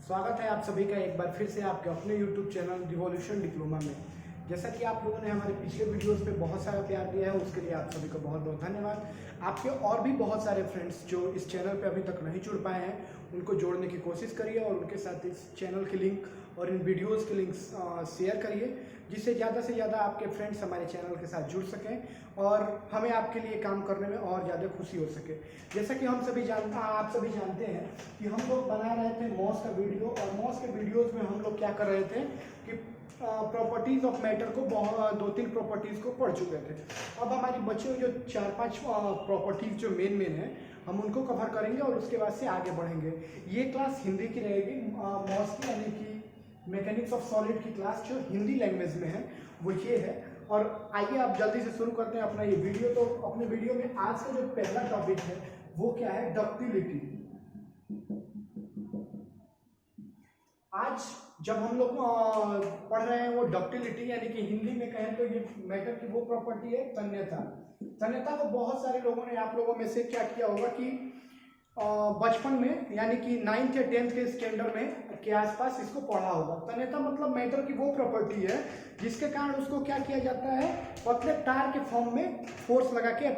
स्वागत है आप सभी का एक बार फिर से आपके अपने YouTube चैनल रिवॉल्यूशन डिप्लोमा में। जैसा कि आप लोगों ने हमारे पिछले वीडियोस पे बहुत सारा प्यार दिया है, उसके लिए आप सभी को बहुत बहुत धन्यवाद। आपके और भी बहुत सारे फ्रेंड्स जो इस चैनल पे अभी तक नहीं जुड़ पाए हैं, उनको जोड़ने की कोशिश करिए और उनके साथ इस चैनल की लिंक और इन वीडियोज़ के लिंक्स शेयर करिए, जिससे ज़्यादा से ज़्यादा आपके फ्रेंड्स हमारे चैनल के साथ जुड़ सकें और हमें आपके लिए काम करने में और ज़्यादा खुशी हो सके। जैसा कि आप सभी जानते हैं कि हम लोग बना रहे थे मॉस का वीडियो, और मॉस के वीडियोज़ में हम लोग क्या कर रहे थे कि प्रॉपर्टीज़ ऑफ मैटर को दो तीन प्रॉपर्टीज़ को पढ़ चुके थे। अब हमारी बच्चे हुए जो 4-5 प्रॉपर्टीज़ जो मेन है, हम उनको कवर करेंगे और उसके बाद से आगे बढ़ेंगे। ये क्लास हिंदी की रहेगी, मॉस की यानी कि मैकेनिक्स ऑफ सॉलिड की क्लास जो हिंदी लैंग्वेज में है वो ये है। और आइए आप जल्दी से शुरू करते हैं अपना ये वीडियो। तो अपने वीडियो में आज का जो पहला टॉपिक है वो क्या है, डक्टिलिटी। आज जब हम लोग पढ़ रहे हैं वो डक्टिलिटी, यानी कि हिंदी में कहें तो ये मैटर की वो प्रॉपर्टी है तन्यता। तन्यता को बहुत सारे लोगों ने, आप लोगों में से क्या किया होगा कि बचपन में यानी कि 9th या 10th के स्टैंडर्ड में के आसपास इसको पढ़ा होगा। तन्यता मतलब मैटर की वो प्रॉपर्टी है जिसके कारण उसको क्या किया जाता है, पतले तार के फॉर्म में फोर्स लगा के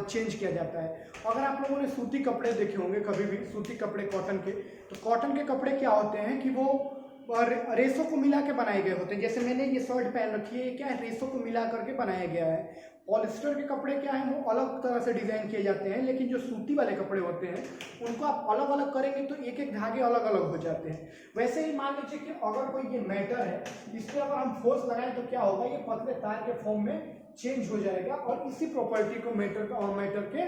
चेंज किया जाता है। अगर आप लोगों ने सूती कपड़े देखे होंगे कभी भी, सूती कपड़े कॉटन के, तो कॉटन के कपड़े क्या होते हैं कि वो रेशों को मिला के बनाए गए होते हैं। जैसे मैंने ये शर्ट पहन रखी है, क्या है, रेशों को मिला करके बनाया गया है। पॉलिस्टर के कपड़े क्या है, वो अलग तरह से डिजाइन किए जाते हैं, लेकिन जो सूती वाले कपड़े होते हैं उनको आप अलग अलग करेंगे तो एक एक धागे अलग अलग हो जाते हैं। वैसे ही मान लीजिए कि अगर कोई ये मैटर है, इस पर अगर हम फोर्स लगाएं तो क्या होगा, ये पतले तार के फॉर्म में चेंज हो जाएगा। और इसी प्रॉपर्टी को मैटर के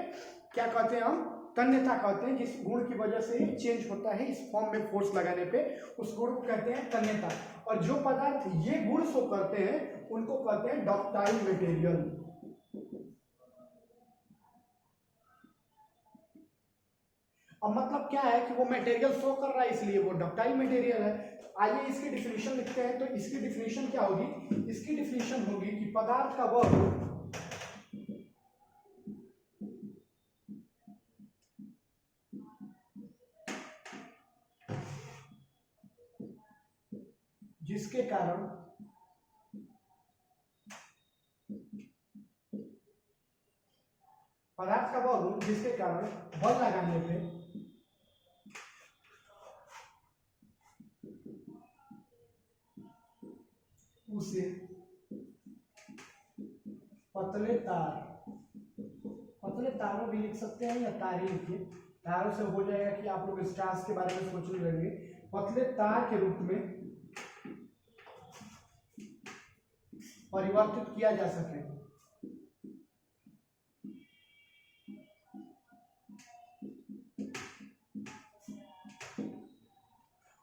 क्या कहते हैं, हम तन्यता कहते हैं। जिस गुण की वजह से ये चेंज होता है इस फॉर्म में फोर्स लगाने पे, उस गुण को कहते हैं तन्यता। और जो पदार्थ ये गुण शो करते हैं उनको कहते हैं डक्टाइल मटेरियल। अब मतलब क्या है कि वो मटेरियल शो कर रहा है इसलिए वो डक्टाइल मटेरियल है। आइए इसकी डिफिनीशन लिखते हैं। तो इसकी डिफिनीशन क्या होगी, इसकी डिफिनीशन होगी कि पदार्थ का वह जिसके कारण पदार्थ का वह गुण जिसके कारण बल लगाने पे उसे पतले तारों भी लिख सकते हैं या तारे लिखिए, तारों से हो जाएगा कि आप लोग स्टार्स के बारे में सोच रहे होंगे। पतले तार के रूप में परिवर्तित किया जा सके,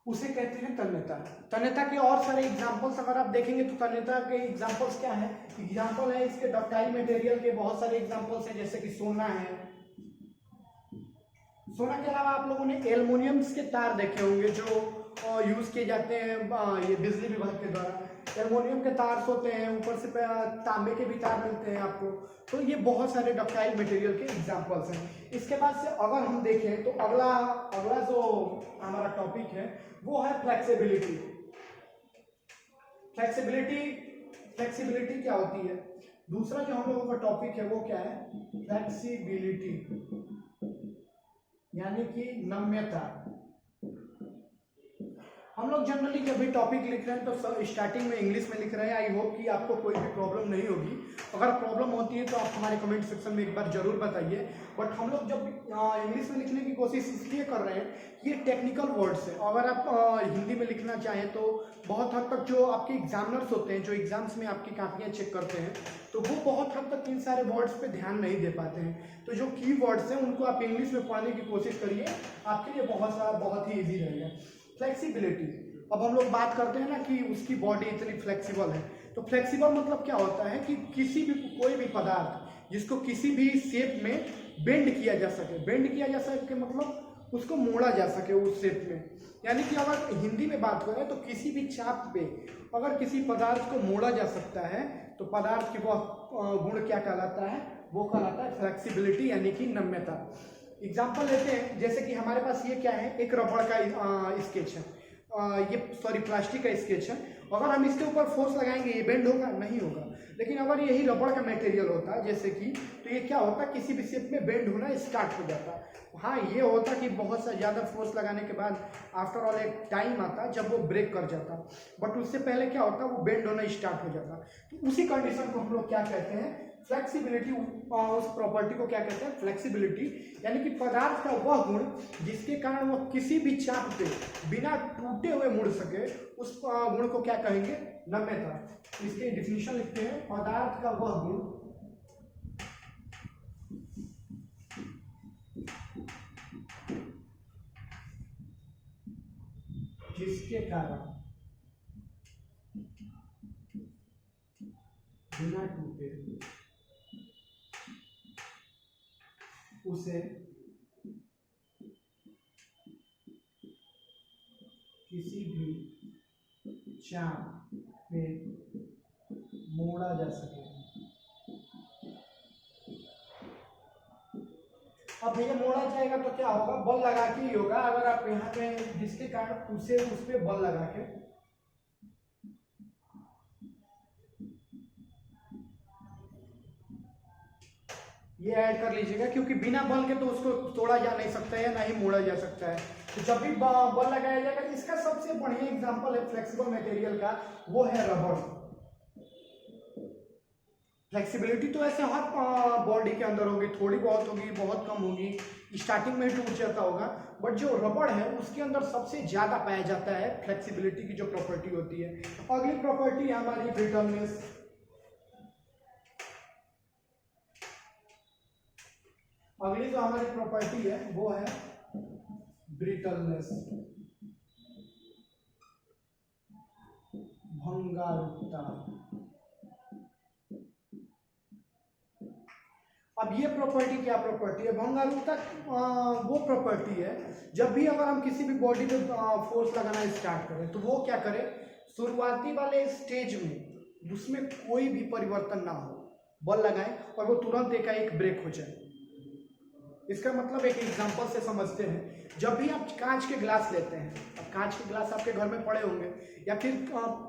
उसे कहते हैं तन्यता। तन्यता के और सारे एग्जांपल्स अगर आप देखेंगे तो तन्यता के एग्जांपल्स क्या है, एग्जांपल है इसके डक्टाइल मटेरियल के बहुत सारे एग्जांपल्स हैं, जैसे कि सोना है। सोना के अलावा आप लोगों ने एल्युमिनियम्स के तार देखे होंगे जो यूज किए जाते हैं ये बिजली विभाग के द्वारा। एल्युमिनियम के तार होते हैं, ऊपर से तांबे के भी तार मिलते हैं आपको। तो ये बहुत सारे डक्टाइल मटेरियल के एग्जांपल्स हैं। इसके बाद से अगर हम देखें तो अगला जो हमारा टॉपिक है वो है फ्लेक्सिबिलिटी। फ्लेक्सिबिलिटी क्या होती है, दूसरा जो हम लोगों का टॉपिक है वो क्या है, फ्लेक्सिबिलिटी यानी कि नम्यता। हम लोग जनरली जब भी टॉपिक लिख रहे हैं तो स्टार्टिंग में इंग्लिश में लिख रहे हैं। आई होप कि आपको कोई भी प्रॉब्लम नहीं होगी। अगर प्रॉब्लम होती है तो आप हमारे कमेंट सेक्शन में एक बार जरूर बताइए। बट हम लोग जब इंग्लिश में लिखने की कोशिश इसलिए कर रहे हैं कि ये टेक्निकल वर्ड्स है। अगर आप हिंदी में लिखना चाहें तो बहुत हद तक जो आपके एग्जामिनर्स होते हैं, जो एग्जाम्स में आपकी कापियाँ चेक करते हैं, तो वो बहुत हद तक इन सारे वर्ड्स पे ध्यान नहीं दे पाते हैं। तो जो की वर्ड्स हैं उनको आप इंग्लिश में पढ़ने की कोशिश करिए, आपके लिए बहुत ही ईजी रहेगा। फ्लेक्सिबिलिटी, अब हम लोग बात करते हैं ना कि उसकी बॉडी इतनी फ्लेक्सिबल है, तो फ्लेक्सिबल मतलब क्या होता है कि कोई भी पदार्थ जिसको किसी भी शेप में बेंड किया जा सके मतलब उसको मोड़ा जा सके उस शेप में। यानी कि अगर हिंदी में बात करें तो किसी भी चाप पे अगर किसी पदार्थ को मोड़ा जा सकता है तो पदार्थ की वह गुण क्या कहलाता है, वो कहलाता है फ्लेक्सिबिलिटी यानी कि नम्यता। एग्जाम्पल लेते हैं, जैसे कि हमारे पास ये क्या है, एक रबड़ का स्केच है। ये सॉरी प्लास्टिक का स्केच है, अगर हम इसके ऊपर फोर्स लगाएंगे ये बेंड होगा? नहीं होगा। लेकिन अगर यही रबड़ का मटेरियल होता जैसे कि, तो ये क्या होता, किसी भी शेप में बेंड होना स्टार्ट हो जाता। हाँ, ये होता कि बहुत सा ज़्यादा फोर्स लगाने के बाद आफ्टर ऑल एक टाइम आता जब वो ब्रेक कर जाता, बट उससे पहले क्या होता, वो बेंड होना स्टार्ट हो जाता। तो उसी कंडीशन को हम लोग क्या कहते हैं, फ्लेक्सिबिलिटी। उस प्रॉपर्टी को क्या कहते हैं, फ्लेक्सिबिलिटी, यानी कि पदार्थ का वह गुण जिसके कारण वो किसी भी चाप पे बिना टूटे हुए मुड़ सके, उस गुण को क्या कहेंगे, नम्यता। इसके डिफिनीशन लिखते हैं, पदार्थ का वह गुण जिसके कारण बिना टूटे उसे किसी भी चाप में मोड़ा जा सके। अब भैया मोड़ा जाएगा तो क्या होगा, बल लगा के ही होगा। अगर आप यहाँ पे जिसके कारण उसे उस पे बल लगा के, ये ऐड कर लीजिएगा, क्योंकि बिना बल के तो उसको तोड़ा जा नहीं सकता है, ना ही मोड़ा जा सकता है। तो जब भी बल लगाया जाएगा, इसका सबसे बढ़िया एग्जांपल है फ्लेक्सिबल मटेरियल का, वो है रबड़। फ्लेक्सिबिलिटी तो ऐसे हर बॉडी के अंदर होगी, थोड़ी बहुत होगी, बहुत कम होगी, स्टार्टिंग में टूट जाता होगा, बट जो रबड़ है उसके अंदर सबसे ज्यादा पाया जाता है फ्लेक्सिबिलिटी की जो प्रॉपर्टी होती है। अगली प्रॉपर्टी है हमारी ब्रिटलनेस। अगली जो हमारी प्रॉपर्टी है वो है ब्रिटलनेस, भंगारुकता। अब ये प्रॉपर्टी क्या प्रॉपर्टी है, भंगारुकता वो प्रॉपर्टी है जब भी अगर हम किसी भी बॉडी पे फोर्स लगाना स्टार्ट करें तो वो क्या करे, शुरुआती वाले स्टेज में उसमें कोई भी परिवर्तन ना हो, बल लगाएं और वो तुरंत एकाएक ब्रेक हो जाए। इसका मतलब एक एग्जांपल से समझते हैं, जब भी आप कांच के ग्लास लेते हैं, अब कांच के ग्लास आपके घर में पड़े होंगे या फिर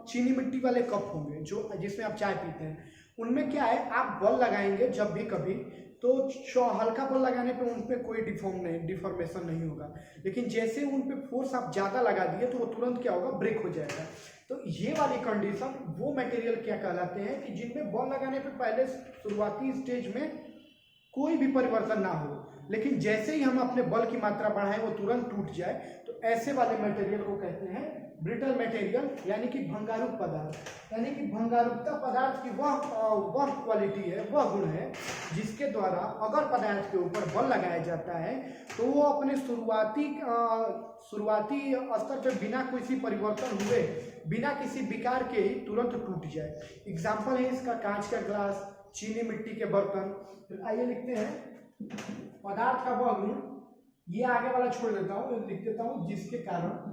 चीनी मिट्टी वाले कप होंगे जो जिसमें आप चाय पीते हैं, उनमें क्या है, आप बल लगाएंगे जब भी कभी तो हल्का बल लगाने पे उन पे कोई डिफॉर्मेशन नहीं होगा, लेकिन जैसे उन पे फोर्स आप ज़्यादा लगा दिए तो वो तुरंत क्या होगा, ब्रेक हो जाएगा। तो ये वाली कंडीशन वो मटेरियल क्या कहलाते हैं कि जिनमें बल लगाने पे पहले शुरुआती स्टेज में कोई भी परिवर्तन ना हो, लेकिन जैसे ही हम अपने बल की मात्रा बढ़ाएं वो तुरंत टूट जाए, तो ऐसे वाले मटेरियल को कहते हैं ब्रिटल मटेरियल, यानी कि भंगारुक पदार्थ। यानी कि भंगारुकता पदार्थ की वह क्वालिटी है, वह गुण है जिसके द्वारा अगर पदार्थ के ऊपर बल लगाया जाता है तो वो अपने शुरुआती स्तर पे बिना किसी परिवर्तन हुए, बिना किसी विकार के ही तुरंत टूट जाए। एग्जाम्पल है इसका कांच का ग्लास, चीनी मिट्टी के बर्तन। फिर आइए लिखते हैं पदार्थ का वह गुण, ये आगे वाला छोड़ देता हूं, लिख देता हूं जिसके कारण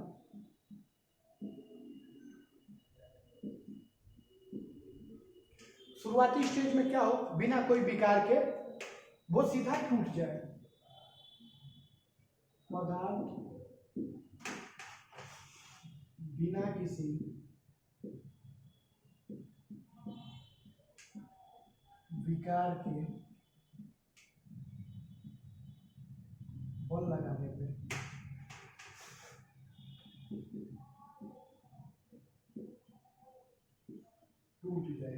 शुरुआती स्टेज में क्या हो, बिना कोई विकार के वो सीधा टूट जाए। पदार्थ बिना किसी विकार के बल लगाने पे टूट जाए।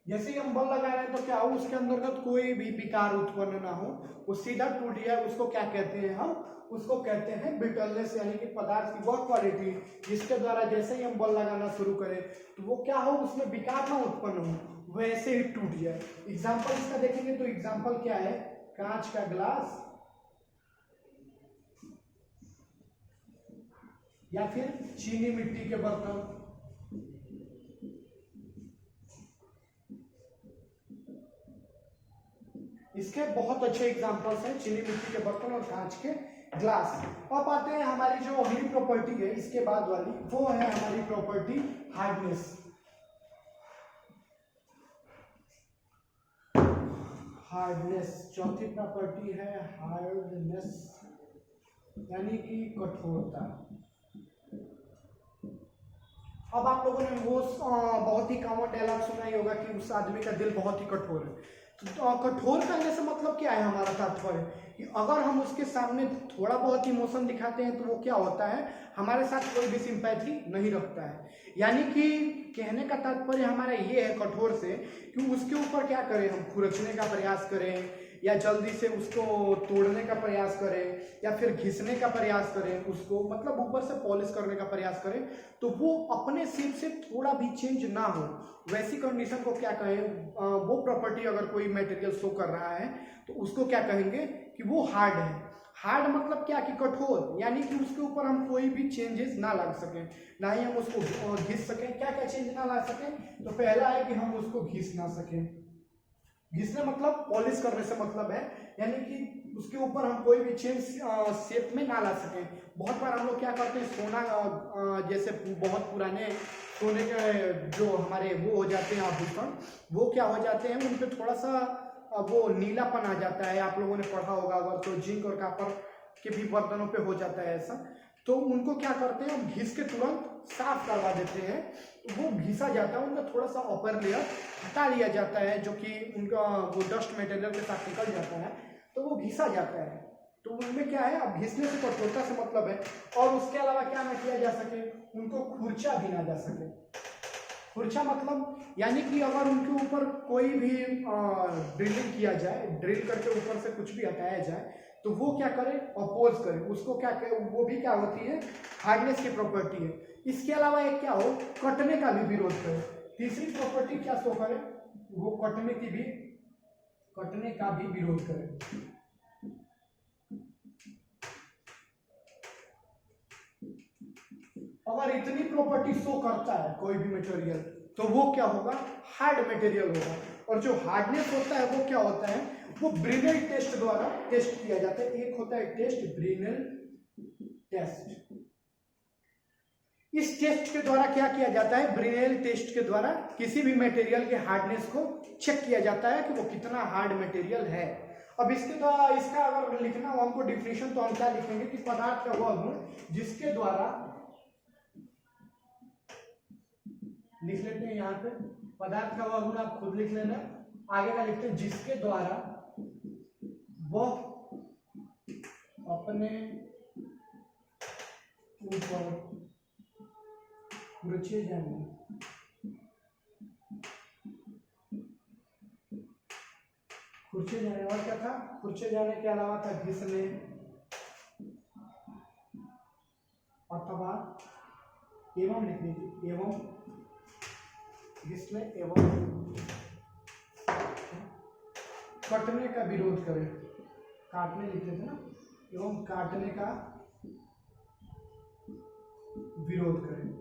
जैसे ही हम बल लगा रहे हैं तो क्या हो, उसके अंतर्गत कोई भी विकार उत्पन्न ना हो, वो सीधा टूट जाए, उसको क्या कहते हैं हम, उसको कहते हैं ब्रिटलनेस, यानी कि पदार्थ की वह क्वालिटी जिसके द्वारा जैसे ही हम बल लगाना शुरू करें तो वो क्या हो, उसमें विकार ना उत्पन्न हो, वैसे ही टूट जाए। एग्जाम्पल इसका देखेंगे तो एग्जाम्पल क्या है, कांच का ग्लास या फिर चीनी मिट्टी के बर्तन। इसके बहुत अच्छे एग्जांपल्स हैं, चीनी मिट्टी के बर्तन और कांच के ग्लास। अब आते हैं हमारी जो अगली प्रॉपर्टी है इसके बाद वाली, वो है हमारी प्रॉपर्टी हार्डनेस। हार्डनेस चौथी प्रॉपर्टी है, हार्डनेस यानी कि कठोरता। अब आप लोगों ने वो बहुत ही कॉमन डायलॉग सुना ही होगा कि उस आदमी का दिल बहुत ही कठोर है। तो कठोर करने से मतलब क्या है, हमारा तात्पर्य कि अगर हम उसके सामने थोड़ा बहुत इमोशन दिखाते हैं तो वो क्या होता है, हमारे साथ कोई भी सिंपैथी नहीं रखता है। यानी कि कहने का तात्पर्य हमारा ये है कठोर से कि उसके ऊपर क्या करें, हम खुरचने का प्रयास करें या जल्दी से उसको तोड़ने का प्रयास करें या फिर घिसने का प्रयास करें, उसको मतलब ऊपर से पॉलिश करने का प्रयास करें, तो वो अपने शेप से थोड़ा भी चेंज ना हो, वैसी कंडीशन को क्या कहें, वो प्रॉपर्टी अगर कोई मटेरियल शो कर रहा है तो उसको क्या कहेंगे कि वो हार्ड है। हार्ड मतलब क्या कि कठोर, यानी कि उसके ऊपर हम कोई भी चेंजेस ना ला सकें, ना ही हम उसको घिस सकें। क्या क्या चेंज ना ला सकें, तो पहला है कि हम उसको घिस ना सकें। घिसने मतलब पॉलिश करने से मतलब है, यानी कि उसके ऊपर हम कोई भी चेंज शेप में ना ला सकें। बहुत बार हम लोग क्या करते हैं, सोना जैसे बहुत पुराने सोने के जो हमारे वो हो जाते हैं आभूषण, वो क्या हो जाते हैं, उन पर थोड़ा सा वो नीलापन आ जाता है। आप लोगों ने पढ़ा होगा अगर तो, जिंक और कॉपर के भी बर्तनों पे हो जाता है ऐसा, तो उनको क्या करते हैं, हम घिस के तुरंत साफ करवा देते हैं। तो वो घिसा जाता है, उनका थोड़ा सा अपर लेयर हटा लिया जाता है, जो कि उनका वो डस्ट मटेरियल के साथ निकल जाता है, तो वो घिसा जाता है। तो उनमें क्या है, अब घिसने से कठोरता से मतलब है। और उसके अलावा क्या ना किया जा सके, उनको खुरचा भी ना जा सके। खुरचा मतलब यानी कि अगर उनके ऊपर कोई भी ड्रिलिंग किया जाए, ड्रिल करके ऊपर से कुछ भी हटाया जाए, तो वो क्या करे, अपोज करे उसको, क्या करे, वो भी क्या होती है, हार्डनेस की प्रॉपर्टी है। इसके अलावा एक क्या हो, कटने का भी विरोध करे। तीसरी प्रॉपर्टी क्या शो करे, वो कटने का भी विरोध करे। अगर इतनी प्रॉपर्टी शो करता है कोई भी मटेरियल, तो वो क्या होगा, हार्ड मटेरियल होगा। और जो हार्डनेस होता है वो क्या होता है, वो ब्रिनेल टेस्ट द्वारा टेस्ट किया जाता है। एक होता है टेस्ट, ब्रिनेल टेस्ट। इस टेस्ट के द्वारा क्या किया जाता है, ब्रिनेल टेस्ट के द्वारा किसी भी मटेरियल के हार्डनेस को चेक किया जाता है कि वो कितना हार्ड मटेरियल है। अब इसके द्वारा, इसका अगर लिखना हो हमको डिफिनेशन, तो हम क्या लिखेंगे कि पदार्थ का वह गुण जिसके द्वारा, लिख लेते हैं यहाँ पे, पदार्थ का वह गुण आप खुद लिख लेना, आगे का लिखते हैं जिसके द्वारा वह अपने ऊपर खुरचे जाने, खुरचे जाने, और क्या था, खुरचे जाने के अलावा था घिसने अथवा एवं, लिख लीजिए एवं, घिसने एवं कटने का विरोध करें। काटने लिख लेते ना, एवं काटने का विरोध करें।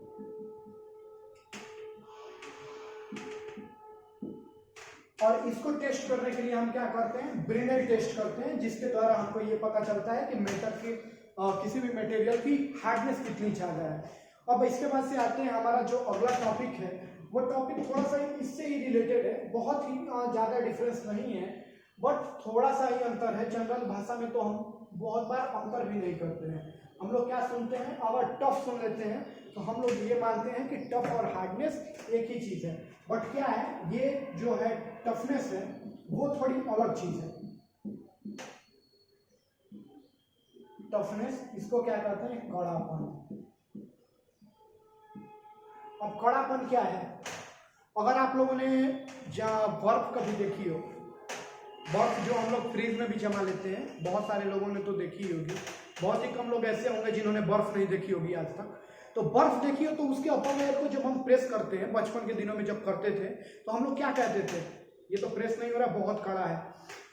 और इसको टेस्ट करने के लिए हम क्या करते हैं, ब्रिनेल टेस्ट करते हैं, जिसके द्वारा हमको ये पता चलता है कि मेटल की किसी भी मटेरियल की हार्डनेस कितनी ज्यादा है। अब इसके बाद से आते हैं, हमारा जो अगला टॉपिक है वो टॉपिक थोड़ा सा इससे ही रिलेटेड है, बहुत ही ज्यादा डिफरेंस नहीं है, बट थोड़ा सा ही अंतर है। जनरल भाषा में तो हम बहुत बार अंतर भी नहीं करते हैं। हम लोग क्या सुनते हैं, अगर टफ सुन लेते हैं तो हम लोग ये मानते हैं कि टफ और हार्डनेस एक ही चीज है, बट क्या है, ये जो है टफनेस है वो थोड़ी अलग चीज है। टफनेस, इसको क्या कहते हैं, कड़ापन। अब कड़ापन क्या है, अगर आप लोगों ने जहाँ बर्फ कभी देखी हो, बर्फ जो हम लोग फ्रीज में भी जमा लेते हैं, बहुत सारे लोगों ने तो देखी होगी, बहुत ही कम लोग ऐसे होंगे जिन्होंने बर्फ नहीं देखी होगी आज तक। तो बर्फ देखी हो तो उसके अपर लेयर को जब हम प्रेस करते हैं, बचपन के दिनों में जब करते थे, तो हम लोग क्या कहते थे, ये तो प्रेस नहीं हो रहा, बहुत कड़ा है।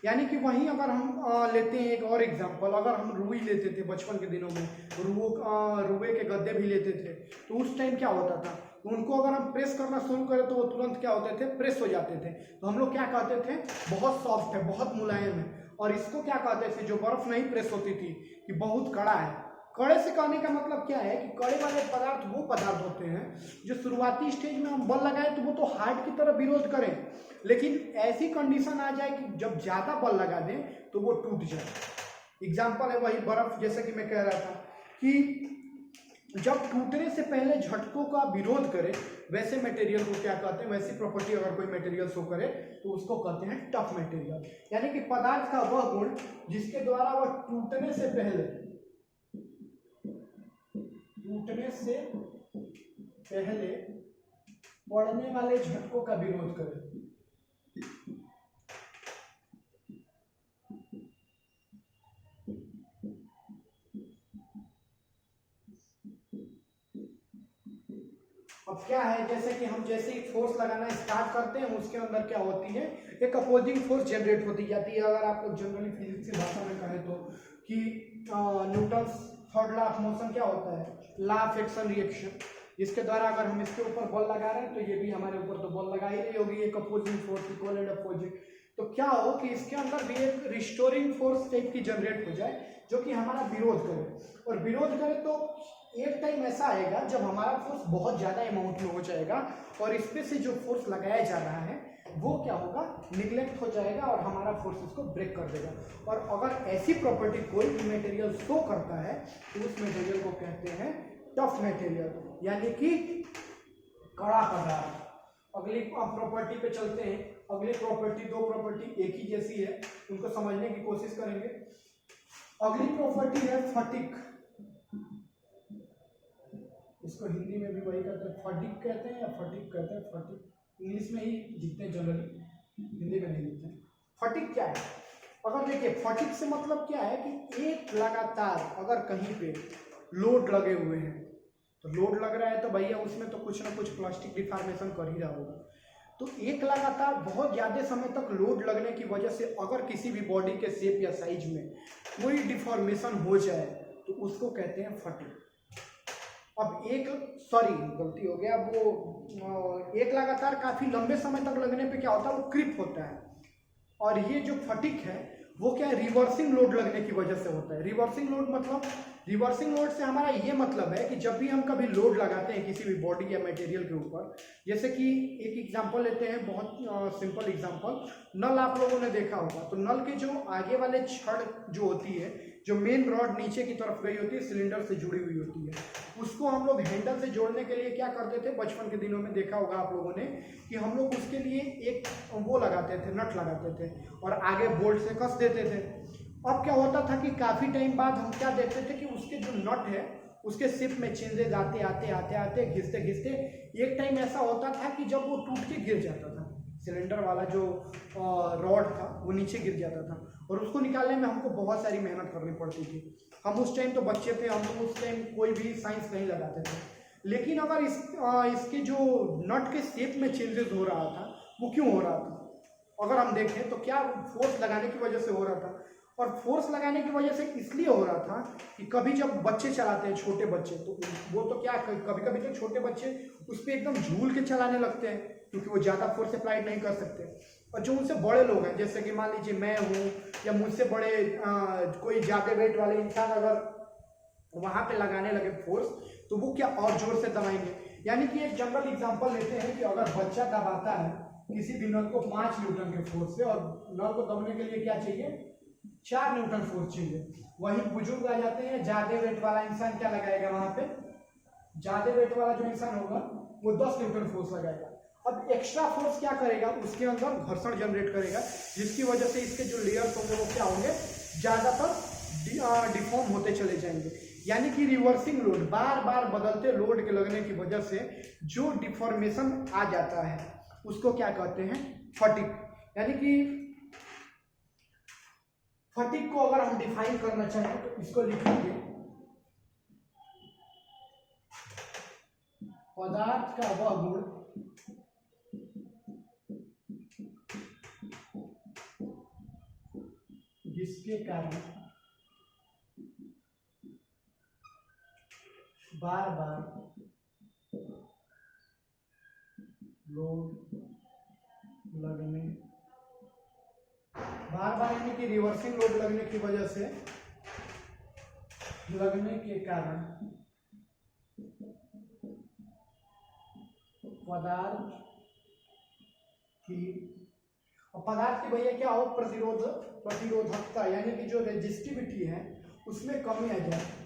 यानी कि वहीं अगर हम लेते हैं एक और एग्जांपल, अगर हम रुई लेते थे बचपन के दिनों में, रुए के गद्दे भी लेते थे, तो उस टाइम क्या होता था, तो उनको अगर हम प्रेस करना शुरू करें तो वो तुरंत क्या होते थे, प्रेस हो जाते थे। तो हम लोग क्या कहते थे, बहुत सॉफ्ट है, बहुत मुलायम है। और इसको क्या कहते थे, जो बर्फ नहीं प्रेस होती थी, कि बहुत कड़ा है। कड़े से कहने का मतलब क्या है कि कड़े वाले पदार्थ वो पदार्थ होते हैं जो शुरुआती स्टेज में हम बल लगाए तो वो तो हार्ड की तरह विरोध करें, लेकिन ऐसी कंडीशन आ जाए कि जब ज्यादा बल लगा दें तो वो टूट जाए। एग्जाम्पल है वही बर्फ, जैसे कि मैं कह रहा था कि जब टूटने से पहले झटकों का विरोध करे वैसे मटेरियल को क्या कहते हैं, वैसी प्रॉपर्टी अगर कोई मटेरियल शो करे तो उसको कहते हैं टफ मटेरियल। यानी कि पदार्थ का वह गुण जिसके द्वारा वह टूटने से पहले पड़ने वाले झटकों का विरोध करे। अब क्या है, जैसे कि हम जैसे ही फोर्स लगाना स्टार्ट करते हैं उसके अंदर क्या होती है, एक अपोजिंग फोर्स जनरेट होती जाती है। अगर आप लोग जनरली फिजिक्स की भाषा में कहें तो कि Newton's third law of motion क्या होता है, लॉ ऑफ एक्शन रिएक्शन, जिसके द्वारा अगर हम इसके ऊपर बल लगा रहे हैं तो ये भी हमारे ऊपर तो बल लगा ही रही होगी, एक opposing force equal and opposite. तो क्या हो कि इसके अंदर भी एक रिस्टोरिंग फोर्स टाइप की जनरेट हो जाए जो कि हमारा विरोध करे, और विरोध करे तो एक टाइम ऐसा आएगा जब हमारा फोर्स बहुत ज़्यादा अमाउंट में हो जाएगा और इस पे से जो फोर्स लगाया जा रहा है वो क्या होगा, निगलेक्ट हो जाएगा और हमारा फोर्स इसको ब्रेक कर देगा। और अगर ऐसी प्रॉपर्टी कोई भी मटेरियल शो करता है तो उस मटेरियल को कहते हैं टफ मटेरियल, यानी कि कड़ा पदार्थ। अगली प्रॉपर्टी पे चलते हैं। अगली प्रॉपर्टी, दो प्रॉपर्टी एक ही जैसी है, उनको समझने की कोशिश करेंगे। अगली प्रॉपर्टी है फटिक। इसको हिंदी में भी वही कहते हैं, फटिक कहते हैं या फटिक कहते हैं। फटिक इंग्लिश में ही लिखते हैं जनरली, हिंदी में नहीं लिखते हैं। फटिक क्या है, अगर देखिए फटिक से मतलब क्या है कि एक लगातार अगर कहीं पे लोड लगे हुए हैं, तो लोड लग रहा है तो भैया उसमें तो कुछ ना कुछ प्लास्टिक डिफॉर्मेशन कर ही रहा होगा। तो एक लगातार बहुत ज़्यादा समय तक लोड लगने की वजह से अगर किसी भी बॉडी के शेप या साइज में कोई डिफॉर्मेशन हो जाए तो उसको कहते हैं फटिक। अब गलती हो गया, वो एक लगातार काफ़ी लंबे समय तक लगने पे क्या होता है, वो क्रिप होता है। और ये जो फटिक है वो क्या है, रिवर्सिंग लोड लगने की वजह से होता है। रिवर्सिंग लोड मतलब, रिवर्सिंग लोड से हमारा ये मतलब है कि जब भी हम कभी लोड लगाते हैं किसी भी बॉडी या मटेरियल के ऊपर, जैसे कि एक एग्जांपल लेते हैं, बहुत सिंपल एग्जांपल, नल आप लोगों ने देखा होगा, तो नल के जो आगे वाले छड़ जो होती है, जो मेन रॉड नीचे की तरफ गई होती है, सिलेंडर से जुड़ी हुई होती है, उसको हम लोग हैंडल से जोड़ने के लिए क्या करते थे, बचपन के दिनों में देखा होगा आप लोगों ने कि हम लोग उसके लिए एक वो लगाते थे, नट लगाते थे और आगे बोल्ट से कस देते थे। अब क्या होता था कि काफ़ी टाइम बाद हम क्या देखते थे कि उसके जो नट है उसके शेप में चेंजेस आते आते आते आते घिसते घिसते एक टाइम ऐसा होता था कि जब वो टूट के गिर जाता था, सिलेंडर वाला जो रॉड था वो नीचे गिर जाता था और उसको निकालने में हमको बहुत सारी मेहनत करनी पड़ती थी। हम उस टाइम तो बच्चे थे, हम लोग उस टाइम कोई भी साइंस नहीं लगाते थे। लेकिन अगर इसके जो नट के शेप में चेंजेस हो रहा था वो क्यों हो रहा था, अगर हम देखें तो क्या फोर्स लगाने की वजह से हो रहा था। और फोर्स लगाने की वजह से इसलिए हो रहा था कि कभी जब बच्चे चलाते हैं, छोटे बच्चे, तो वो तो क्या कभी कभी तो छोटे बच्चे उस पर एकदम झूल के चलाने लगते हैं क्योंकि वो ज़्यादा फोर्स अप्लाई नहीं कर सकते। और जो उनसे बड़े लोग हैं, जैसे कि मान लीजिए मैं हूँ या मुझसे बड़े कोई ज़्यादा वेट वाले इंसान अगर वहाँ पे लगाने लगे फोर्स तो वो क्या और जोर से दबाएंगे। यानी कि एक जनरल एग्जांपल लेते हैं कि अगर बच्चा दबाता है किसी भी नल को 5 न्यूटन के फोर्स से और नल को दबने के लिए क्या चाहिए, 4 न्यूटन फोर्स चाहिए। वहीं बुजुर्ग आ जाते हैं, ज्यादा वेट वाला इंसान क्या लगाएगा, वहां पे ज्यादा वेट वाला जो इंसान होगा वो 10 न्यूटन फोर्स लगाएगा। अब एक्स्ट्रा फोर्स क्या करेगा, उसके अंदर घर्षण जनरेट करेगा जिसकी वजह से इसके जो लेयर्स होंगे वो क्या होंगे, ज्यादातर डिफॉर्म होते चले जाएंगे। यानी कि रिवर्सिंग लोड, बार बार बदलते लोड के लगने की वजह से जो डिफॉर्मेशन आ जाता है उसको क्या कहते हैं, फटिक। यानी कि फटिक को अगर हम डिफाइन करना चाहें तो इसको लिखेंगे, पदार्थ का वह गुण जिसके कारण बार बार लोड लगने, बार बार यानी कि रिवर्सिंग लोड लगने की वजह से, लगने के कारण पदार्थ की, और पदार्थ की भैया क्या हो, प्रतिरोधकता, यानी कि जो रेजिस्टिविटी है उसमें कमी आ जाए।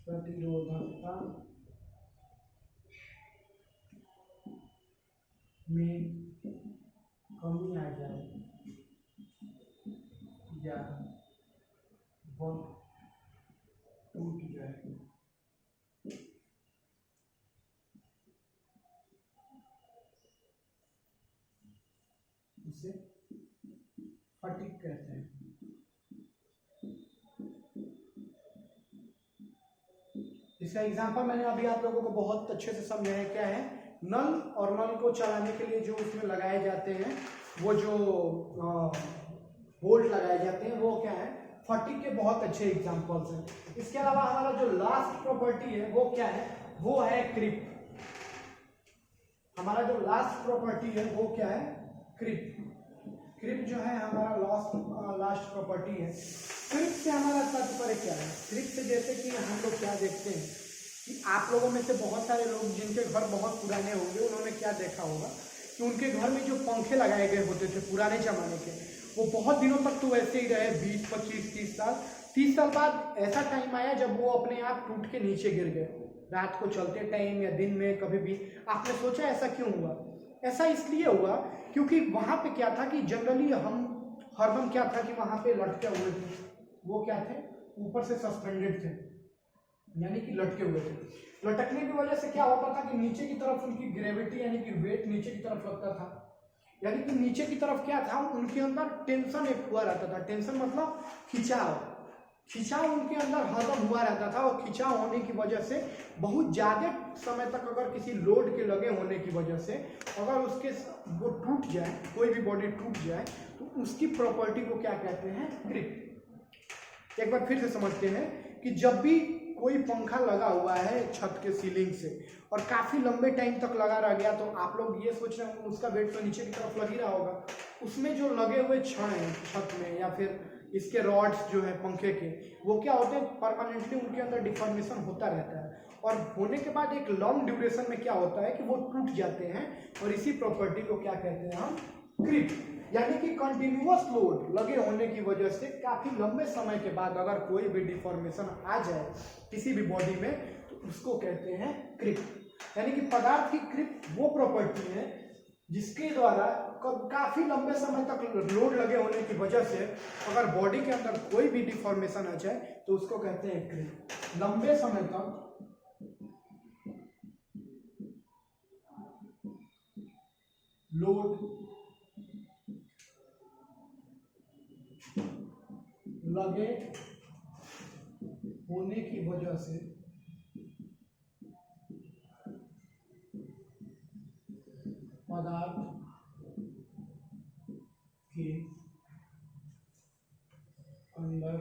प्रतिरोधकता में कमी आ जाए या वह टूट जाए, उसे फटीग कहते हैं। इसका एग्जांपल मैंने अभी आप लोगों को बहुत अच्छे से समझाया। क्या है, नल, और नल को चलाने के लिए जो उसमें लगाए जाते हैं, वो जो बोल्ट लगाए जाते हैं, वो क्या है, फटीग के बहुत अच्छे एग्जांपल्स हैं। इसके अलावा हमारा जो लास्ट प्रॉपर्टी है वो क्या है, वो है क्रिप। हमारा जो लास्ट प्रॉपर्टी है वो क्या है, क्रिप। क्रिप जो है हमारा लास्ट प्रॉपर्टी है। क्रिप से हमारा तात्पर्य क्या है? क्रिप से जैसे कि हम लोग क्या देखते हैं कि आप लोगों में से बहुत सारे लोग जिनके घर बहुत पुराने होंगे, उन्होंने क्या देखा होगा कि उनके घर में जो पंखे लगाए गए होते थे पुराने जमाने के, वो बहुत दिनों तक तो वैसे ही रहे, 20, 25, 30 साल। 30 साल बाद ऐसा टाइम आया जब वो अपने आप टूट के नीचे गिर गए, रात को चलते टाइम या दिन में कभी भी। आपने सोचा ऐसा क्यों हुआ? ऐसा इसलिए हुआ क्योंकि वहां पे क्या था कि जनरली हम हरदम क्या था कि वहां पे लटके हुए थे। वो क्या थे, ऊपर से सस्पेंडेड थे, यानी कि लटके हुए थे। लटकने की वजह से क्या होता था कि नीचे की तरफ उनकी ग्रेविटी यानी कि वेट नीचे की तरफ लगता था, यानी कि नीचे की तरफ क्या था, उनके अंदर टेंशन एक हुआ रहता था। टेंशन मतलब खिंचाव। खिंचाव उनके अंदर हरदम हुआ रहता था, और खिंचाव होने की वजह से बहुत ज्यादा समय तक अगर किसी लोड के लगे होने की वजह से अगर उसके वो टूट जाए, कोई भी बॉडी टूट जाए, तो उसकी प्रॉपर्टी को क्या कहते हैं, क्रिप। एक बार फिर से समझते हैं कि जब भी कोई पंखा लगा हुआ है छत के सीलिंग से और काफी लंबे टाइम तक लगा रह गया, तो आप लोग ये सोच रहे हो उसका वेट तो नीचे की तरफ लग ही रहा होगा। उसमें जो लगे हुए छड़ हैं छत में या फिर इसके रॉड्स जो है पंखे के, वो क्या होते हैं, परमानेंटली उनके अंदर डिफॉर्मेशन होता रहता है, और होने के बाद एक लॉन्ग ड्यूरेशन में क्या होता है कि वो टूट जाते हैं, और इसी प्रॉपर्टी को क्या कहते हैं हम, क्रिप। यानी कि कंटिन्यूअस लोड लगे होने की वजह से काफी लंबे समय के बाद अगर कोई भी डिफॉर्मेशन आ जाए किसी भी बॉडी में, तो उसको कहते हैं क्रिप। यानी कि पदार्थ की क्रिप वो प्रॉपर्टी है जिसके द्वारा काफी लंबे समय तक लोड लगे होने की वजह से अगर बॉडी के अंदर कोई भी डिफॉर्मेशन आ जाए तो उसको कहते हैं क्रिप। लंबे समय तक लोड लगे होने की वजह से पदार्थ के अंदर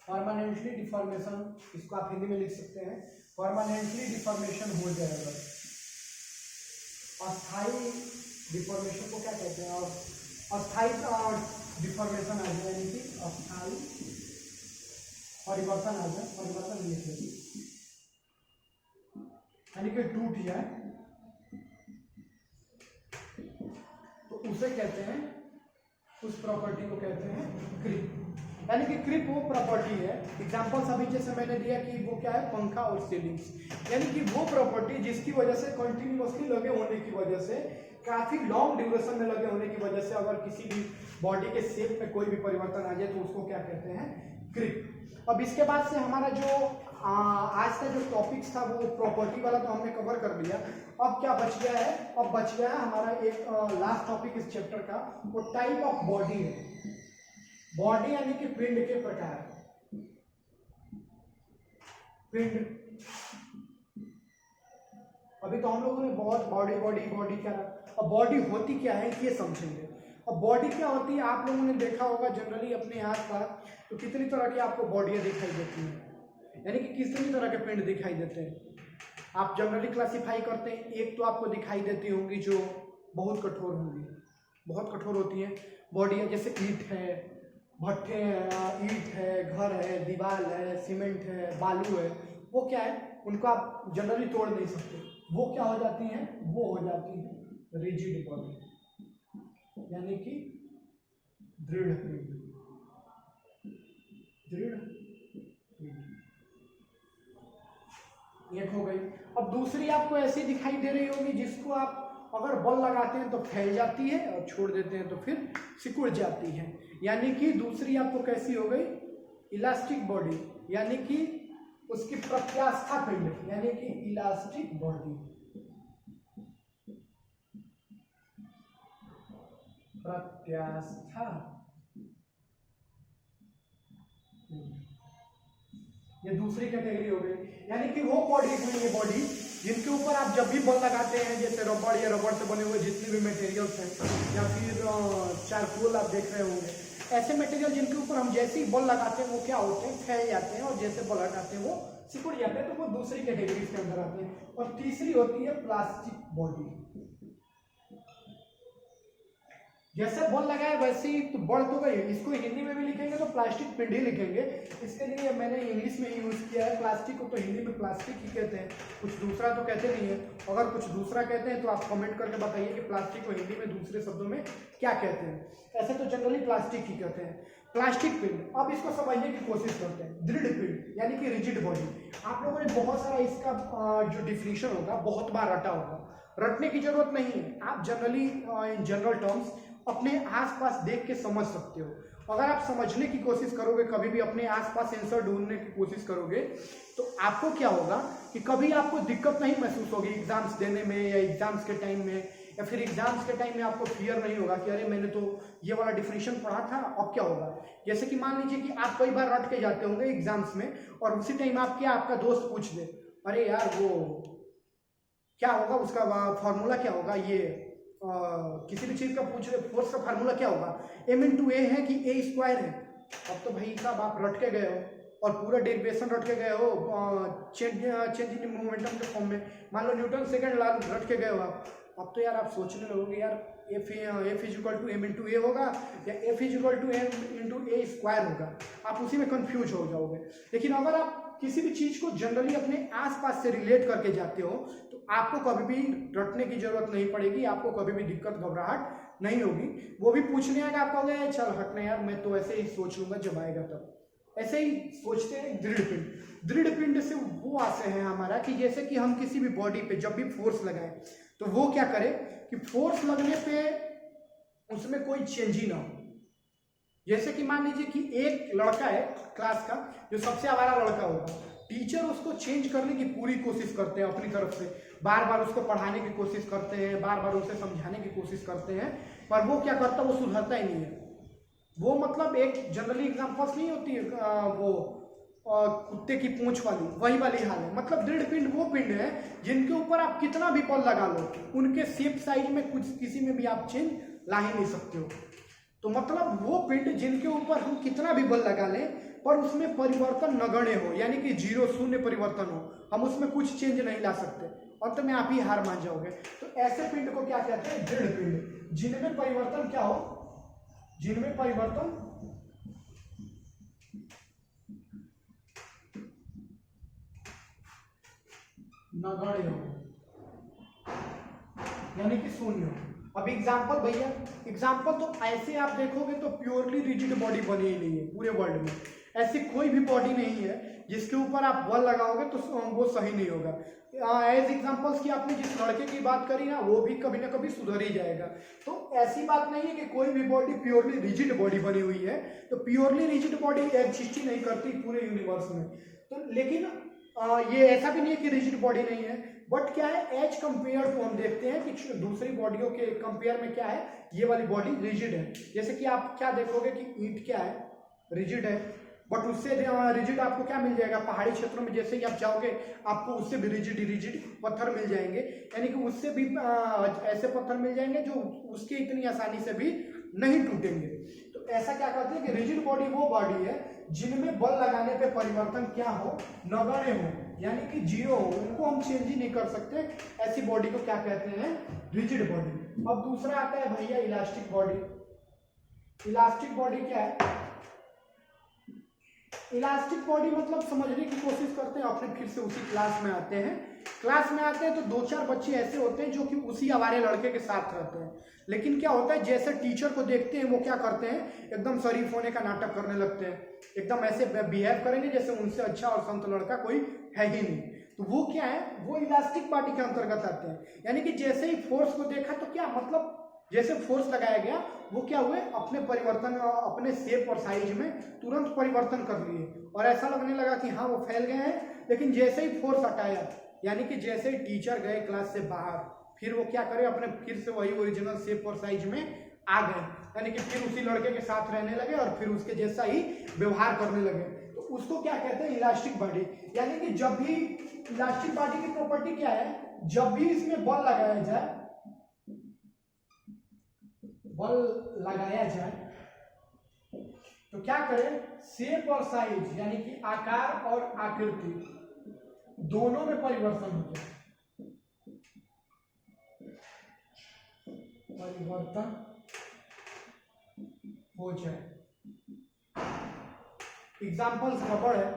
परमानेंटली डिफॉर्मेशन, इसको आप हिंदी में लिख सकते हैं, परमानेंटली डिफॉर्मेशन हो जाएगा। अस्थाई डिफॉर्मेशन को क्या कहते हैं, और अस्थाई डिफॉर्मेशन आ जाए, यानी कि अस्थाई परिवर्तन आ जाए, परिवर्तन लिख लीजिए, यानी कि टूट जाए, तो उसे कहते हैं, उस प्रॉपर्टी को कहते हैं क्रिप। यानी कि क्रिप वो प्रॉपर्टी है, एग्जांपल्स अभी जैसे मैंने दिया कि वो क्या है, पंखा और सीलिंग्स, यानी कि वो प्रॉपर्टी जिसकी वजह से कंटिन्यूअसली लगे होने की वजह से, काफी लॉन्ग ड्यूरेशन में लगे होने की वजह से अगर किसी भी बॉडी के शेप में कोई भी परिवर्तन आ जाए तो उसको क्या कहते हैं, क्रिप। अब इसके बाद से हमारा जो आज का जो टॉपिक्स था वो प्रॉपर्टी वाला तो हमने कवर कर लिया। अब क्या बच गया है, अब बच गया है हमारा एक लास्ट टॉपिक इस चैप्टर का, वो टाइप ऑफ बॉडी है। बॉडी यानी कि पिंड के प्रकार, पिंड। अभी तो हम लोगों ने बहुत बॉडी बॉडी बॉडी क्या, अब बॉडी होती क्या है ये समझेंगे। अब बॉडी क्या होती है, आप लोगों ने देखा होगा जनरली अपने आसपास तो कितनी तरह की आपको बॉडियां दिखाई देती हैं, यानी कि कितनी तरह के पिंड दिखाई देते हैं। आप जनरली क्लासिफाई करते हैं, एक तो आपको दिखाई देती होंगी जो बहुत कठोर होंगी, बहुत कठोर होती हैं बॉडियां, जैसे ईंट है, भट्ठे हैं, ईंट है, घर है, दीवार है, सीमेंट है, बालू है, वो क्या है, उनको आप जनरली तोड़ नहीं सकते, वो क्या हो जाती हैं, वो हो जाती है रिजिड बॉडी, यानी कि दृढ़ पिंड, दृढ़ पिंड। एक हो गई। अब दूसरी आपको ऐसी दिखाई दे रही होगी जिसको आप अगर बल लगाते हैं तो फैल जाती है और छोड़ देते हैं तो फिर सिकुड़ जाती है, यानी कि दूसरी आपको कैसी हो गई, इलास्टिक बॉडी, यानी कि उसकी प्रत्यास्था पिंड, यानी कि इलास्टिक बॉडी, प्रत्यास्था। ये दूसरी कैटेगरी हो गई, यानी कि वो बॉडी हुई, ये बॉडी जिनके ऊपर आप जब भी बल लगाते हैं, जैसे रबड़ या रबड़ से बने हुए जितने भी मटेरियल्स हैं, या फिर चारकोल आप देख रहे होंगे, ऐसे मटेरियल जिनके ऊपर हम जैसे ही बल लगाते हैं वो क्या होते हैं, फैल जाते हैं, और जैसे बल हटाते हैं वो सिकुड़ जाते हैं, तो वो दूसरी कैटेगरी के अंदर आते हैं। और तीसरी होती है प्लास्टिक बॉडी। जैसे बॉल लगाए वैसे ही तो बढ़ तो गई, इसको हिंदी में भी लिखेंगे तो प्लास्टिक पिंड ही लिखेंगे, इसके लिए मैंने इंग्लिश में ही यूज किया है। प्लास्टिक को तो हिंदी में प्लास्टिक ही कहते हैं, कुछ दूसरा तो कहते नहीं है। अगर कुछ दूसरा कहते हैं तो आप कमेंट करके बताइए कि प्लास्टिक को हिंदी में दूसरे शब्दों में क्या कहते हैं। ऐसे तो जनरली प्लास्टिक ही कहते हैं। प्लास्टिक पिंड, अब इसको समझने की कोशिश करते हैं। दृढ़ पिंड यानी कि रिजिड बॉडी, आप लोगों ने बहुत सारा इसका जो डिफिनीशन होगा बहुत बार रटा होगा, रटने की जरूरत नहीं है, आप जनरली इन जनरल टर्म्स अपने आसपास देख के समझ सकते हो। अगर आप समझने की कोशिश करोगे, कभी भी अपने आसपास आंसर ढूंढने की कोशिश करोगे, तो आपको क्या होगा कि कभी आपको दिक्कत नहीं महसूस होगी एग्जाम्स देने में या एग्जाम्स के टाइम में, या फिर एग्जाम्स के टाइम में आपको फियर नहीं होगा कि अरे मैंने तो ये वाला डिफिनीशन पढ़ा था, अब क्या होगा। जैसे कि मान लीजिए कि आप कई बार रट के जाते होंगे एग्जाम्स में, और उसी टाइम आपका दोस्त पूछ दे, अरे यार वो क्या होगा, उसका फॉर्मूला क्या होगा, ये किसी भी चीज का पूछ रहे, फोर्स का फार्मूला क्या होगा, m×a है कि a² है। अब तो भाई साहब आप रट के गए हो और पूरा डेरिवेशन रट के गए हो, चेंज इन मोमेंटम के फॉर्म में, मान लो न्यूटन सेकंड लॉ रट के गए हो आप। अब तो यार आप सोचने लगोगे यार F = m×a होगा या F = m×a² होगा, आप उसी में कंफ्यूज हो जाओगे। लेकिन अगर आप किसी भी चीज को जनरली अपने आसपास से रिलेट करके जाते हो तो आपको कभी भी रटने की जरूरत नहीं पड़ेगी, आपको कभी भी दिक्कत घबराहट नहीं होगी। वो भी पूछने आएगा, आप कहोगे चल हटने यार, मैं तो ऐसे ही सोच लूंगा जब आएगा तब, ऐसे ही सोचते हैं। दृढ़ पिंड, दृढ़ पिंड से वो आशय है हमारा कि जैसे कि हम किसी भी बॉडी पे जब भी फोर्स लगाए तो वो क्या करे कि फोर्स लगने पे उसमें कोई चेंज ही ना हो। जैसे कि मान लीजिए कि एक लड़का है क्लास का जो सबसे आवारा लड़का होगा, टीचर उसको चेंज करने की पूरी कोशिश करते हैं अपनी तरफ से, बार बार उसको पढ़ाने की कोशिश करते हैं, बार बार उसे समझाने की कोशिश करते हैं, पर वो क्या करता है, वो सुधरता ही नहीं है। वो मतलब एक जनरली एग्जाम्पल्स नहीं होती है वो कुत्ते की पूंछ वाली, वही वाली हाल है। मतलब दृढ़ पिंड वो पिंड है जिनके ऊपर आप कितना भी बल लगा लो, उनके शेप साइज में कुछ किसी में भी आप चेंज ला ही नहीं सकते हो। तो मतलब वो पिंड जिनके ऊपर हम कितना भी बल लगा लें पर उसमें परिवर्तन नगण्य हो, यानी कि 0 शून्य परिवर्तन हो, हम उसमें कुछ चेंज नहीं ला सकते, अंत में आप ही हार मान जाओगे। तो ऐसे पिंड को क्या कहते हैं, दृढ़ पिंड, जिनमें परिवर्तन क्या हो, जिनमें परिवर्तन नगण्य हो, यानी कि शून्य हो। अब एग्जाम्पल भैया, एग्जाम्पल तो ऐसे आप देखोगे तो प्योरली रिजिड बॉडी बनी ही नहीं है पूरे वर्ल्ड में, ऐसी कोई भी बॉडी नहीं है जिसके ऊपर आप बल लगाओगे तो वो सही नहीं होगा। एज एग्जाम्पल्स की आपने जिस लड़के की बात करी ना, वो भी कभी ना कभी सुधर ही जाएगा। तो ऐसी बात नहीं है कि कोई भी बॉडी प्योरली रिजिड बॉडी बनी हुई है, तो प्योरली रिजिड बॉडी एग्जिस्ट ही नहीं करती पूरे यूनिवर्स में। तो लेकिन ये ऐसा भी नहीं है कि रिजिड बॉडी नहीं है, बट क्या है, एज कंपेयर टू हम देखते हैं कि दूसरी बॉडियों के कंपेयर में क्या है, ये वाली बॉडी रिजिड है। जैसे कि आप क्या देखोगे कि ईंट क्या है, रिजिड है, बट उससे रिजिड आपको क्या मिल जाएगा, पहाड़ी क्षेत्रों में जैसे ही आप जाओगे आपको उससे भी रिजिड पत्थर मिल जाएंगे, यानी कि उससे भी ऐसे पत्थर मिल जाएंगे जो उसके इतनी आसानी से भी नहीं टूटेंगे। तो ऐसा क्या कहते हैं कि रिजिड बॉडी वो बॉडी है जिनमें बल लगाने पे परिवर्तन क्या हो, नगण्य हो, यानी कि 0 हो, उनको हम चेंज ही नहीं कर सकते। ऐसी बॉडी को क्या कहते हैं, रिजिड बॉडी। अब दूसरा आता है भैया इलास्टिक बॉडी। इलास्टिक बॉडी क्या है, इलास्टिक बॉडी मतलब समझने की कोशिश करते हैं, अपने फिर से उसी क्लास में आते हैं। क्लास में आते हैं तो 2-4 बच्चे ऐसे होते हैं जो कि उसी आवारे लड़के के साथ रहते हैं, लेकिन क्या होता है जैसे टीचर को देखते हैं वो क्या करते हैं, एकदम शरीफ होने का नाटक करने लगते हैं, एकदम ऐसे बिहेव करेंगे जैसे उनसे अच्छा और संत लड़का कोई है ही नहीं। तो वो क्या है, वो इलास्टिक बॉडी के अंतर्गत आते हैं। यानी कि जैसे ही फोर्स को देखा तो क्या मतलब जैसे फोर्स लगाया गया वो क्या हुए, अपने परिवर्तन अपने शेप और साइज में तुरंत परिवर्तन कर लिए और ऐसा लगने लगा कि हाँ वो फैल गए हैं। लेकिन जैसे ही फोर्स हटाया, यानी कि जैसे ही टीचर गए क्लास से बाहर, फिर वो क्या करे, अपने फिर से वही ओरिजिनल शेप और साइज में आ गए। यानी कि फिर उसी लड़के के साथ रहने लगे और फिर उसके जैसा ही व्यवहार करने लगे। तो उसको क्या कहते हैं, इलास्टिक बॉडी। यानी कि जब भी इलास्टिक बॉडी की प्रॉपर्टी क्या है, जब भी इसमें बल लगाया जाए, तो क्या करें, शेप और साइज यानी कि आकार और आकृति दोनों में परिवर्तन हो जाए, एग्जाम्पल्स रबड़ है।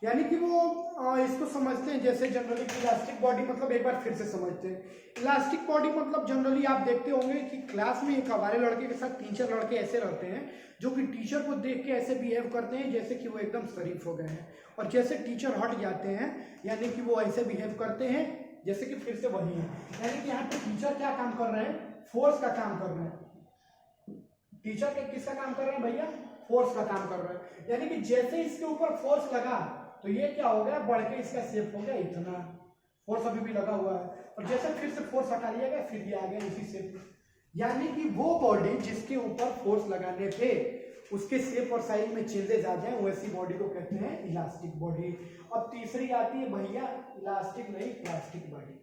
यानी कि वो इसको समझते हैं जैसे जनरली इलास्टिक बॉडी मतलब, एक बार फिर से समझते हैं। इलास्टिक बॉडी मतलब जनरली आप देखते होंगे कि क्लास में एक हमारे लड़के के साथ 3-4 लड़के ऐसे रहते हैं जो कि टीचर को देख के ऐसे बिहेव करते हैं जैसे कि वो एकदम शरीफ हो गए हैं, और जैसे टीचर हट जाते हैं यानी कि वो ऐसे बिहेव करते हैं जैसे कि फिर से वही है। यानी कि यहाँ पे टीचर क्या काम कर रहे हैं, फोर्स का काम कर रहे हैं। टीचर के किसका काम कर रहे हैं भैया, फोर्स का काम कर रहे हैं। यानी कि जैसे इसके ऊपर फोर्स लगा तो ये क्या हो गया, बढ़ के इसका शेप हो गया इतना, फोर्स अभी भी लगा हुआ है, और जैसे फिर से फोर्स हटा लिया गया फिर ये आ गया इसी शेप। यानी कि वो बॉडी जिसके ऊपर फोर्स लगाने पे उसके शेप और साइज में चेंजेस आ जाए वैसी बॉडी को कहते हैं इलास्टिक बॉडी। अब तीसरी आती है भैया इलास्टिक नहीं प्लास्टिक बॉडी।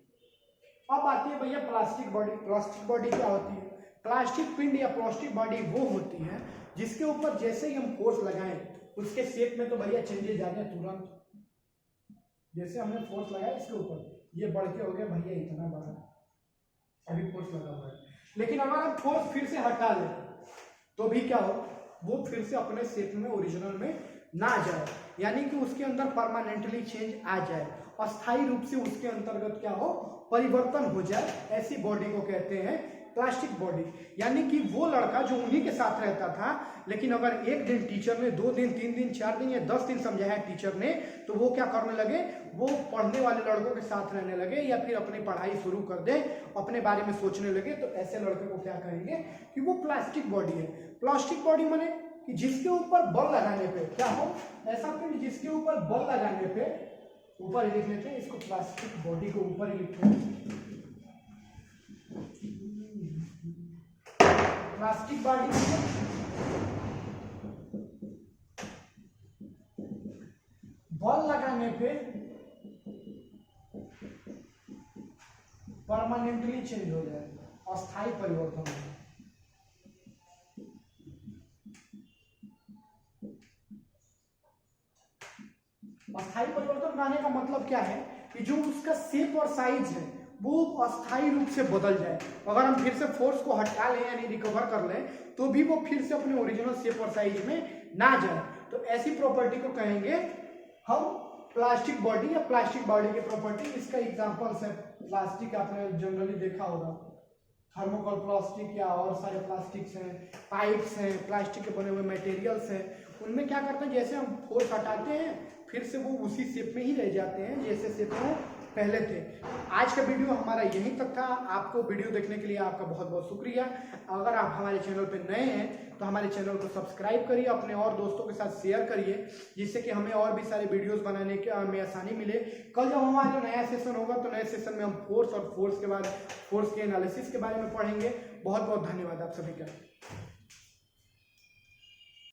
अब आती है भैया प्लास्टिक बॉडी। प्लास्टिक बॉडी क्या होती है, प्लास्टिक पिंड या प्लास्टिक बॉडी वो होती है जिसके ऊपर जैसे ही हम फोर्स लगाएं उसके शेप में तो भैया चेंजेस आ जाए तुरंत। जैसे हमने फोर्स लगाया इसके ऊपर, ये बढ़ के हो गया भैया इतना बड़ा, अभी फोर्स लगा हुआ है। लेकिन अगर हम फोर्स फिर से हटा लें तो भी क्या हो, वो फिर से अपने शेप में ओरिजिनल में ना जाए, यानी कि उसके अंदर परमानेंटली चेंज आ जाए, अस्थायी रूप से उसके अंतर्गत क्या हो, परिवर्तन हो जाए। ऐसी बॉडी को कहते हैं प्लास्टिक बॉडी। यानी कि वो लड़का जो उन्हीं के साथ रहता था, लेकिन अगर एक दिन टीचर ने 2 दिन 3 दिन 4 दिन या 10 दिन समझाया टीचर ने, तो वो क्या करने लगे, वो पढ़ने वाले लड़कों के साथ रहने लगे या फिर अपनी पढ़ाई शुरू कर दे, अपने बारे में सोचने लगे। तो ऐसे लड़के को क्या कहेंगे कि वो प्लास्टिक बॉडी है। प्लास्टिक बॉडी माने कि जिसके ऊपर बल लगाने पे क्या हो, ऐसा कि जिसके ऊपर बल लगाने पे, ऊपर ही लिख लेते हैं इसको, प्लास्टिक बॉडी को ऊपर ही लिखते हैं प्लास्टिक बॉडी। बल लगाने पे परमानेंटली चेंज हो जाए, अस्थायी परिवर्तन हो जाए। अस्थायी परिवर्तन लाने का मतलब क्या है कि जो उसका शेप और साइज है वो अस्थायी रूप से बदल जाए। अगर हम फिर से फोर्स को हटा लें यानी रिकवर कर लें तो भी वो फिर से अपने ओरिजिनल शेप और साइज में ना जाए। तो ऐसी प्रॉपर्टी को कहेंगे हम प्लास्टिक बॉडी या प्लास्टिक बॉडी की प्रॉपर्टी। इसका एग्जांपल्स है प्लास्टिक, आपने जनरली देखा होगा, थर्मोकोल प्लास्टिक या और सारे प्लास्टिक्स हैं, पाइप्स हैं, प्लास्टिक के बने हुए मटेरियल्स हैं। उनमें क्या करते हैं, जैसे हम फोर्स हटाते हैं फिर से वो उसी शेप में ही रह जाते हैं जैसे शेप में पहले थे। आज का वीडियो हमारा यहीं तक था। आपको वीडियो देखने के लिए आपका बहुत बहुत शुक्रिया। अगर आप हमारे चैनल पर नए हैं तो हमारे चैनल को सब्सक्राइब करिए, अपने और दोस्तों के साथ शेयर करिए, जिससे कि हमें और भी सारे वीडियोस बनाने में आसानी मिले। कल जब हमारा नया सेशन होगा तो नए सेशन में हम फोर्स और फोर्स के बाद फोर्स के एनालिसिस के बारे में पढ़ेंगे। बहुत बहुत धन्यवाद आप सभी का।